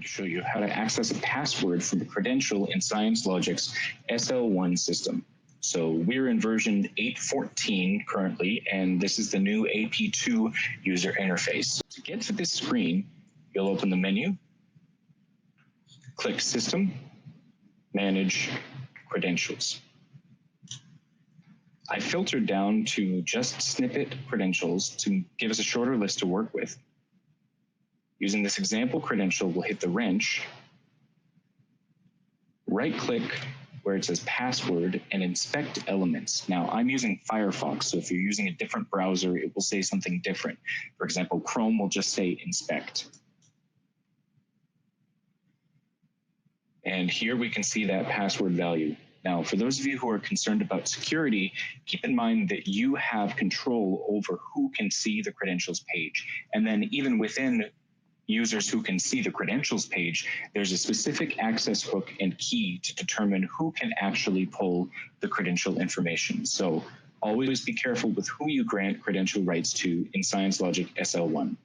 to show you how to access a password from a credential in ScienceLogic's SL1 system. So we're in version 8.14 currently, and this is the new AP2 user interface. To get to this screen, you'll open the menu, click System, Manage, Credentials. I filtered down to just snippet credentials to give us a shorter list to work with. Using this example credential, we'll hit the wrench, right-click where it says Password, and inspect elements. Now, I'm using Firefox, so if you're using a different browser, it will say something different. For example, Chrome will just say Inspect. And here we can see that password value. Now, for those of you who are concerned about security, keep in mind that you have control over who can see the credentials page. And then even within users who can see the credentials page, there's a specific access hook and key to determine who can actually pull the credential information. So always be careful with who you grant credential rights to in ScienceLogic SL1.